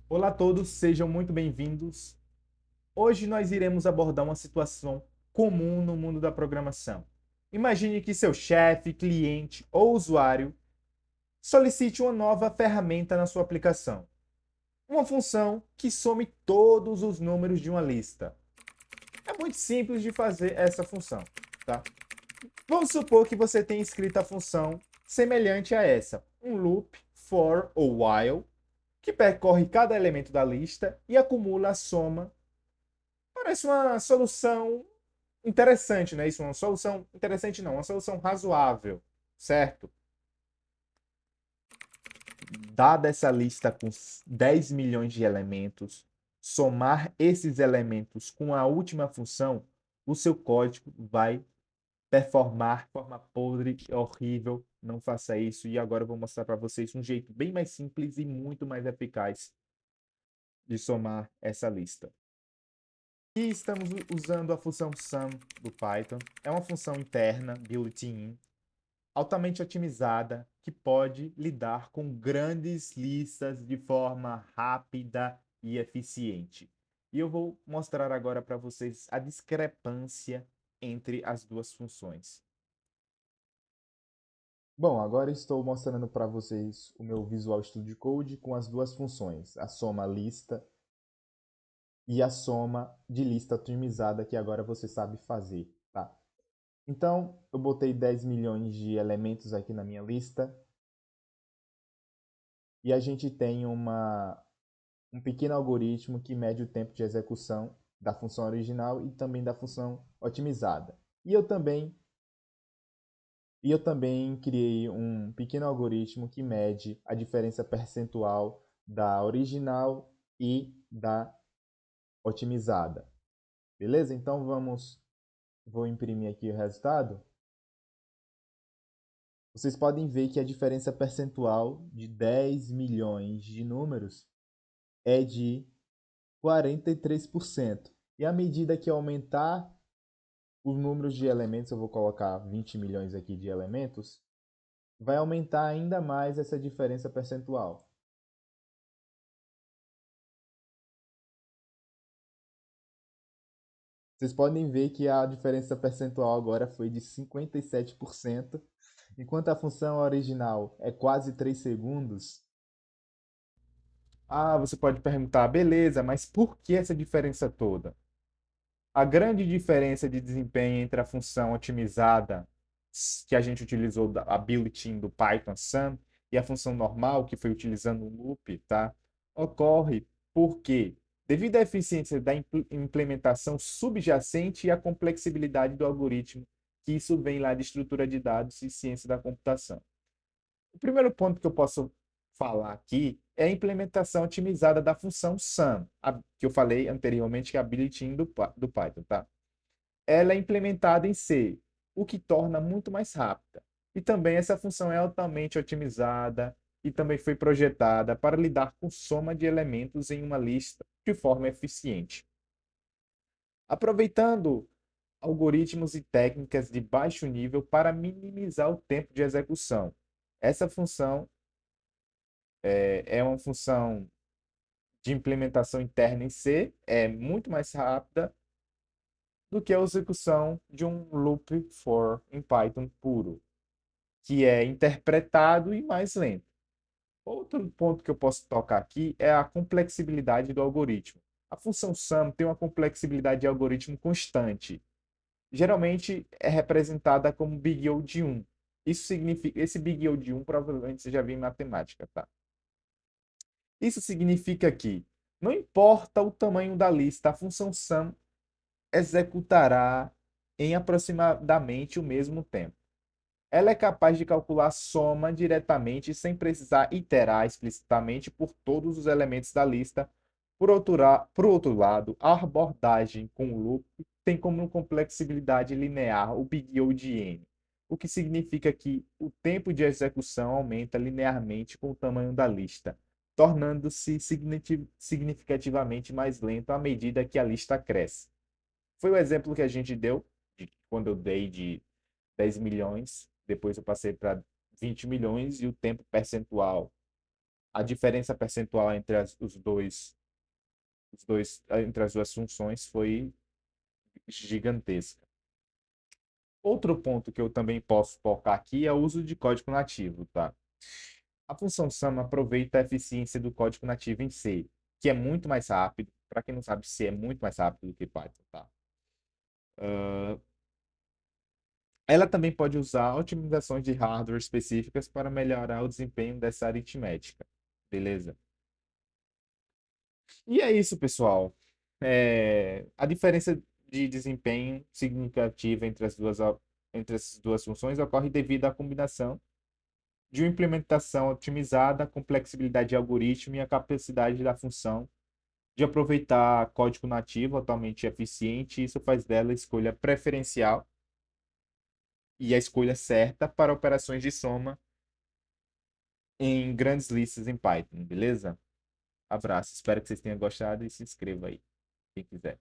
Olá a todos, sejam muito bem-vindos. Hoje nós iremos abordar uma situação comum no mundo da programação. Imagine que seu chefe, cliente ou usuário solicite uma nova ferramenta na sua aplicação. Uma função que some todos os números de uma lista. É muito simples de fazer essa função, tá? Vamos supor que você tenha escrito a função semelhante a essa, um loop for ou while, que percorre cada elemento da lista e acumula a soma. Parece uma solução interessante, né? Isso, uma solução interessante não, uma solução razoável, certo? Dada essa lista com 10 milhões de elementos, somar esses elementos com a última função, o seu código vai performar de forma podre, horrível. Não faça isso. E agora eu vou mostrar para vocês um jeito bem mais simples e muito mais eficaz de somar essa lista. E estamos usando a função sum do Python. É uma função interna, built-in, altamente otimizada, que pode lidar com grandes listas de forma rápida e eficiente. E eu vou mostrar agora para vocês a discrepância entre as duas funções. Bom, agora estou mostrando para vocês o meu Visual Studio Code com as duas funções, a soma lista e a soma de lista otimizada que agora você sabe fazer, tá? Então, eu botei 10 milhões de elementos aqui na minha lista e a gente tem um pequeno algoritmo que mede o tempo de execução da função original e também da função otimizada. E eu também criei um pequeno algoritmo que mede a diferença percentual da original e da otimizada. Beleza? Então vou imprimir aqui o resultado. Vocês podem ver que a diferença percentual de 10 milhões de números é de 43%. E à medida que aumentar os números de elementos, eu vou colocar 20 milhões aqui de elementos, vai aumentar ainda mais essa diferença percentual. Vocês podem ver que a diferença percentual agora foi de 57%, enquanto a função original é quase 3 segundos. Ah, você pode perguntar, beleza, mas por que essa diferença toda? A grande diferença de desempenho entre a função otimizada que a gente utilizou, a built-in do Python Sum, e a função normal, que foi utilizando o loop, tá? Ocorre porque, devido à eficiência da implementação subjacente e à complexibilidade do algoritmo, que isso vem lá de estrutura de dados e ciência da computação. O primeiro ponto que eu posso falar aqui é a implementação otimizada da função sum, que eu falei anteriormente, que é a built-in do Python, tá? Ela é implementada em C, o que torna muito mais rápida. E também essa função é altamente otimizada e também foi projetada para lidar com soma de elementos em uma lista de forma eficiente. Aproveitando algoritmos e técnicas de baixo nível para minimizar o tempo de execução. Essa função é uma função de implementação interna em C, é muito mais rápida do que a execução de um loop for em Python puro, que é interpretado e mais lento. Outro ponto que eu posso tocar aqui é a complexibilidade do algoritmo. A função sum tem uma complexibilidade de algoritmo constante. Geralmente é representada como Big O de 1. Isso significa, esse Big O de 1 provavelmente você já viu em matemática, tá? Isso significa que não importa o tamanho da lista, a função sum executará em aproximadamente o mesmo tempo. Ela é capaz de calcular a soma diretamente sem precisar iterar explicitamente por todos os elementos da lista. Por outro lado, a abordagem com o loop tem como complexibilidade linear o Big O de n, o que significa que o tempo de execução aumenta linearmente com o tamanho da lista, tornando-se significativamente mais lento à medida que a lista cresce. Foi o exemplo que a gente deu, quando eu dei de 10 milhões, depois eu passei para 20 milhões e o tempo percentual a diferença percentual entre entre as duas funções foi gigantesca. Outro ponto que eu também posso tocar aqui é o uso de código nativo, tá? A função sum aproveita a eficiência do código nativo em C, que é muito mais rápido. Para quem não sabe, C é muito mais rápido do que Python, tá? Ela também pode usar otimizações de hardware específicas para melhorar o desempenho dessa aritmética. Beleza? E é isso, pessoal. A diferença de desempenho significativa entre as duas funções ocorre devido à combinação de uma implementação otimizada, com flexibilidade de algoritmo e a capacidade da função de aproveitar código nativo altamente eficiente. Isso faz dela a escolha preferencial e a escolha certa para operações de soma em grandes listas em Python, beleza? Abraço, espero que vocês tenham gostado e se inscreva aí, quem quiser.